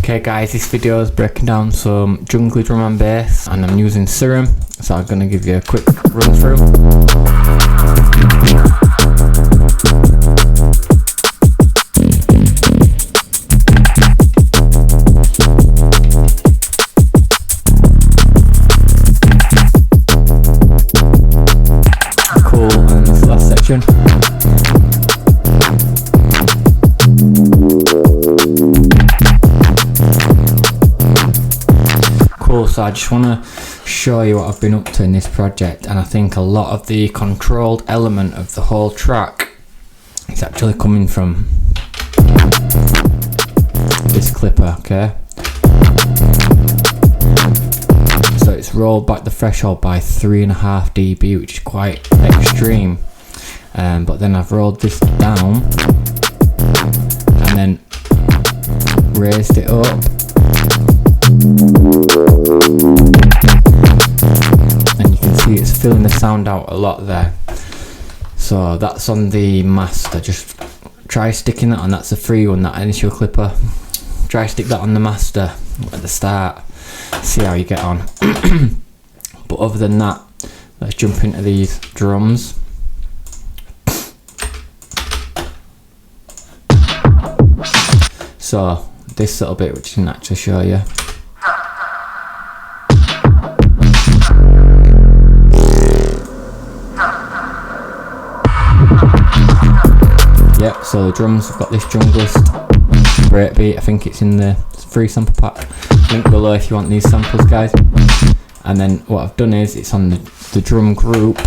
Okay guys, this video is breaking down some jungly drum and bass, and I'm using Serum, so I'm going to give you a quick run through. Cool, and this last section. Cool, so I just want to show you what I've been up to in this project, and I think a lot of the controlled element of the whole track is actually coming from this clipper, okay? So it's rolled back the threshold by 3.5 dB, which is quite extreme, but then I've rolled this down and then raised it up, and you can see it's filling the sound out a lot there. So that's on the master. Just try sticking that on. That's a free one, that initial clipper. Try stick that on the master at the start, see how you get on. But other than that, let's jump into these drums. So this little bit, which I didn't actually show you. Yep, so the drums have got this Junglist breakbeat. I think it's in the free sample pack. Link below if you want these samples, guys. And then what I've done is it's on the drum group.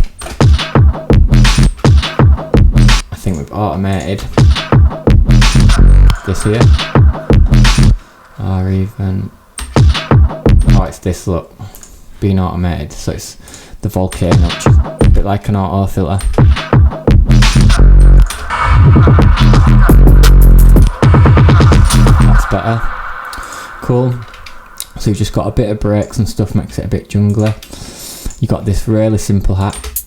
I think we've automated this here. Or even, oh, it's this, look, being automated. So it's the Volcano, which is a bit like an auto filter. That's better. Cool. So you've just got a bit of breaks and stuff, makes it a bit jungly. You got this really simple hat,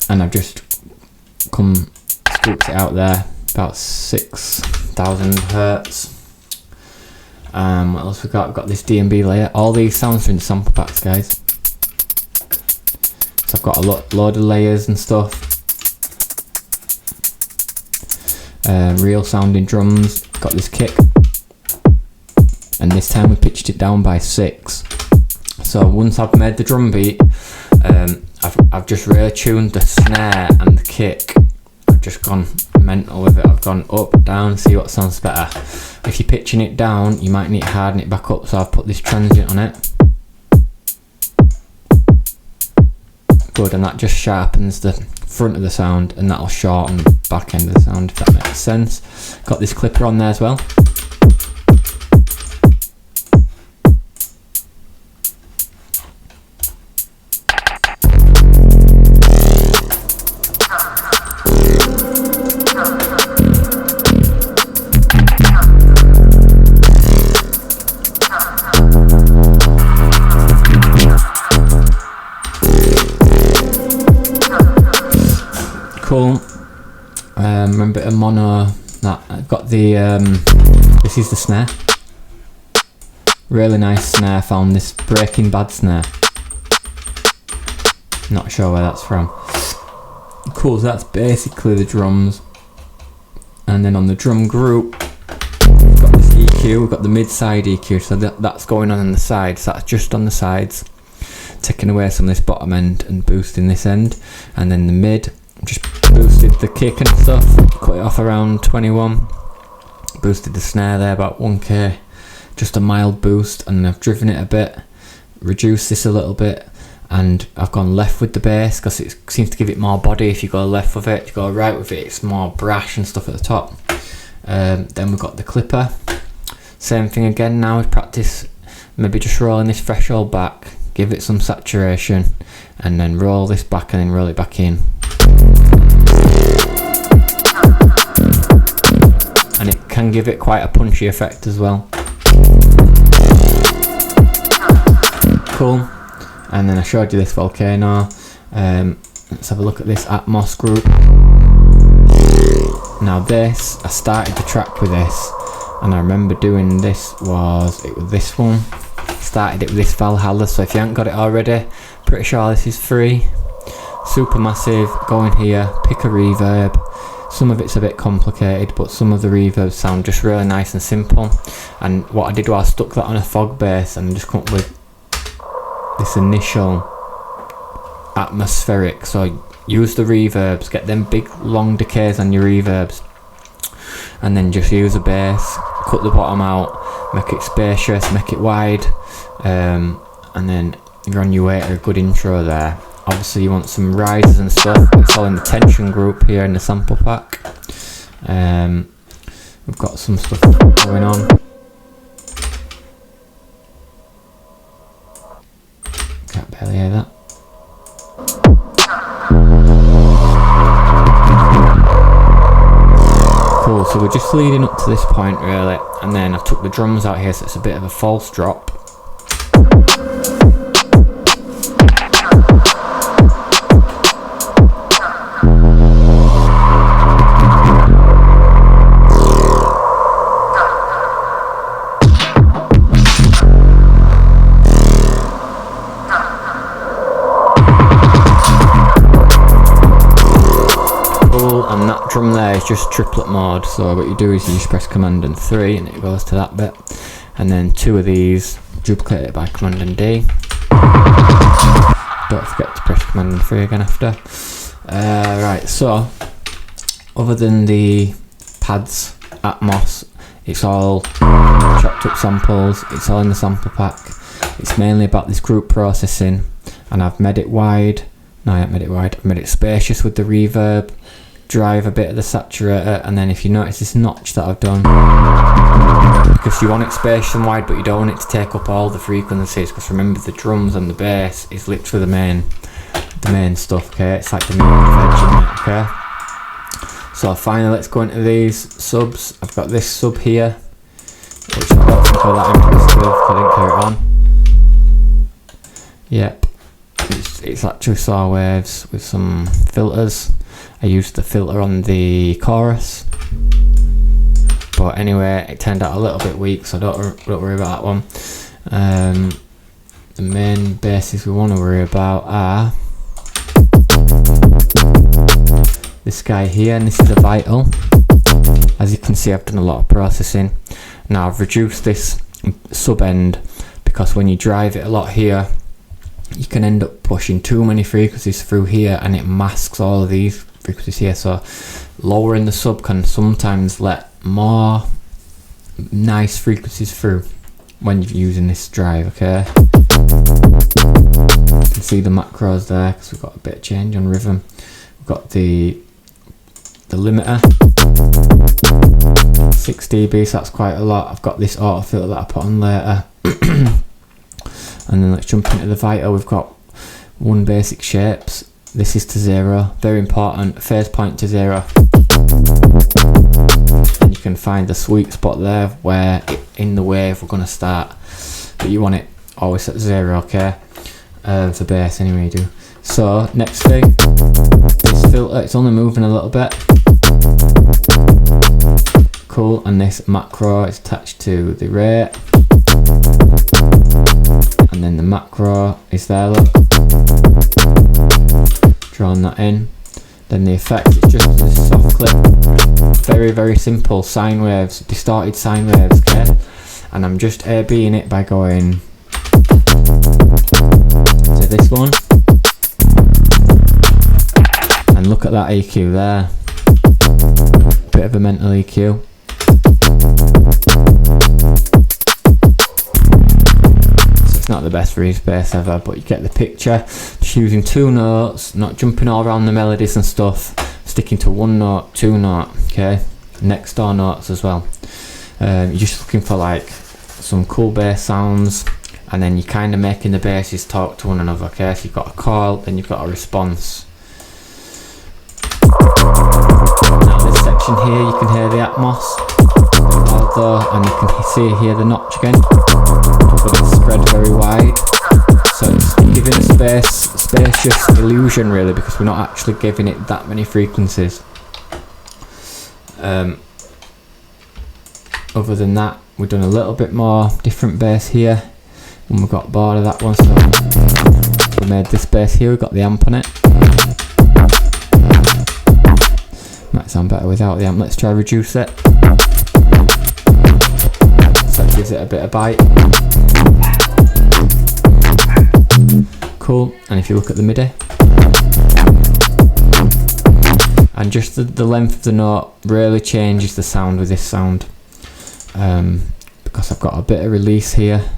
and I've just scooped it out there, about 6,000 hertz. What else we got? We've got this D&B layer. All these sounds are in sample packs, guys. So I've got a load of layers and stuff. Real sounding drums. Got this kick, and this time we pitched it down by 6. So once I've made the drum beat, I've just really tuned the snare and the kick. I've just gone mental with it. I've gone up, down, see what sounds better. If you're pitching it down, you might need to harden it back up, so I've put this transient on it. Good, and that just sharpens the front of the sound, and that'll shorten the back end of the sound, if that makes sense. Got this clipper on there as well. Cool. Remember a mono. That I've got the this is the snare. Really nice snare. Found this Breaking Bad snare. Not sure where that's from. Cool. So that's basically the drums. And then on the drum group, we've got this EQ. We've got the mid side EQ. So that's going on the sides. So that's just on the sides, taking away some of this bottom end and boosting this end. And then the mid, just boosted the kick and stuff, cut it off around 21, boosted the snare there about 1k, just a mild boost, and I've driven it a bit, reduced this a little bit, and I've gone left with the bass because it seems to give it more body. If you go left with it, if you go right with it, it's more brash and stuff at the top. Then we've got the clipper, same thing again. Now we practice maybe just rolling this threshold back, give it some saturation, and then roll this back and then roll it back in. And it can give it quite a punchy effect as well. Cool. And then I showed you this Volcano. Let's have a look at this Atmos group. Now this, I started the track with this, and I remember doing this was this one. Started it with this Valhalla, so if you haven't got it already, pretty sure this is free. Supermassive. Go in here, pick a reverb. Some of it's a bit complicated, but some of the reverbs sound just really nice and simple. And what I did was I stuck that on a fog bass and just come up with this initial atmospheric. So use the reverbs, get them big long decays on your reverbs, and then just use a bass, cut the bottom out, make it spacious, make it wide, and then you're on your way to a good intro there. Obviously you want some rises and stuff. It's all in the tension group here in the sample pack. We've got some stuff going on. Can't barely hear that. Cool, so we're just leading up to this point really, and then I've took the drums out here so it's a bit of a false drop. And that drum there is just triplet mode, so what you do is you just press Command and 3 and it goes to that bit, and then 2 of these duplicate it by Command and D. Don't forget to press Command and 3 again after. Right, so other than the pads, Atmos, it's all chopped up samples, it's all in the sample pack. It's mainly about this group processing, and I've made it wide. No, I haven't made it wide, I've made it spacious with the reverb, drive a bit of the saturator, and then if you notice this notch that I've done, because you want it spacious and wide but you don't want it to take up all the frequencies, because remember the drums and the bass is literally the main stuff, okay? It's like the main edge in it, okay? So finally let's go into these subs. I've got this sub here, which I don't think I'm that impressed with, I didn't carry it on. Yep, it's actually saw waves with some filters. I used the filter on the chorus, but anyway it turned out a little bit weak, so don't worry about that one. The main basses we want to worry about are this guy here, and this is a Vital. As you can see, I've done a lot of processing. Now I've reduced this sub end because when you drive it a lot here, you can end up pushing too many frequencies through here and it masks all of these frequencies here, so lowering the sub can sometimes let more nice frequencies through when you're using this drive, okay? You can see the macros there because we've got a bit of change on rhythm. We've got the limiter, 6 dB, so that's quite a lot. I've got this auto filter that I put on later. And then let's jump into the Vital. We've got one basic shapes. This is to 0, very important, phase point to 0. And you can find the sweet spot there where in the wave we're going to start, but you want it always at 0, okay? For bass anyway you do. So next thing, this filter, it's only moving a little bit. Cool, and this macro is attached to the rate. And then the macro is there, look. Drawing that in. Then the effect is just a soft clip. Very, very simple sine waves, distorted sine waves, okay? And I'm just A-B'ing it by going to this one. And look at that EQ there. Bit of a mental EQ. Not the best reed bass ever, but you get the picture. Just using 2 notes, not jumping all around the melodies and stuff, sticking to 1 note, 2 note, okay? Next door notes as well. You're just looking for like some cool bass sounds, and then you're kind of making the basses talk to one another, okay? So you've got a call, then you've got a response. Now this section here, you can hear the Atmos, and you can see here the notch again. But it's spread very wide, so it's giving a spacious illusion really, because we're not actually giving it that many frequencies. other than that, we've done a little bit more different bass here when we got bored of that one, so we made this bass here. We've got the amp on it. Might sound better without the amp. Let's try reduce it. So that gives it a bit of bite. Cool. And if you look at the MIDI, and just the length of the note really changes the sound with this sound, because I've got a bit of release here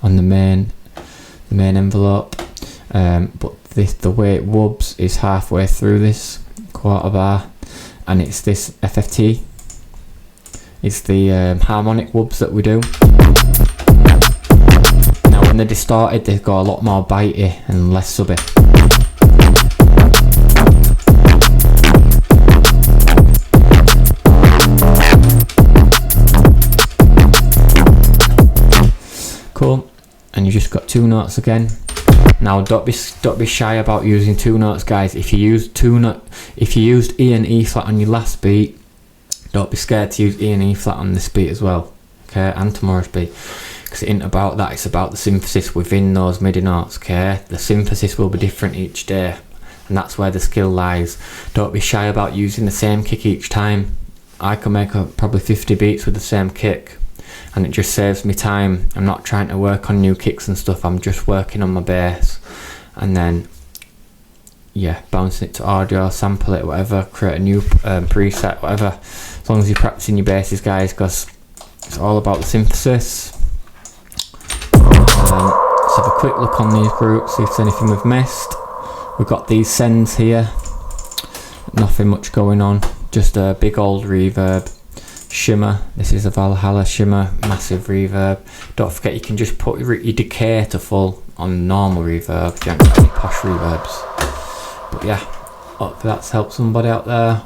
on the main envelope, but the way it wubs is halfway through this quarter bar, and it's this FFT. It's the harmonic wubs that we do. Now when they're distorted, they go a lot more bitey and less subby. Cool, and you just got 2 notes again. Now don't be shy about using 2 notes, guys. If you used E and E flat on your last beat, don't be scared to use E and E flat on this beat as well, okay, and tomorrow's beat, because it ain't about that. It's about the synthesis within those MIDI notes, okay. The synthesis will be different each day, and that's where the skill lies. Don't be shy about using the same kick each time. I can make probably 50 beats with the same kick, and it just saves me time. I'm not trying to work on new kicks and stuff. I'm just working on my bass, and then yeah, bouncing it to audio, sample it, whatever, create a new preset, whatever, as long as you're practicing your basses, guys, because it's all about the synthesis. Let's have a quick look on these groups, see if there's anything we've missed. We've got these sends here, nothing much going on, just a big old reverb. Shimmer, this is a Valhalla shimmer, massive reverb. Don't forget you can just put your decay to full on normal reverb if you haven't got any posh reverbs. But yeah, hopefully that's helped somebody out there.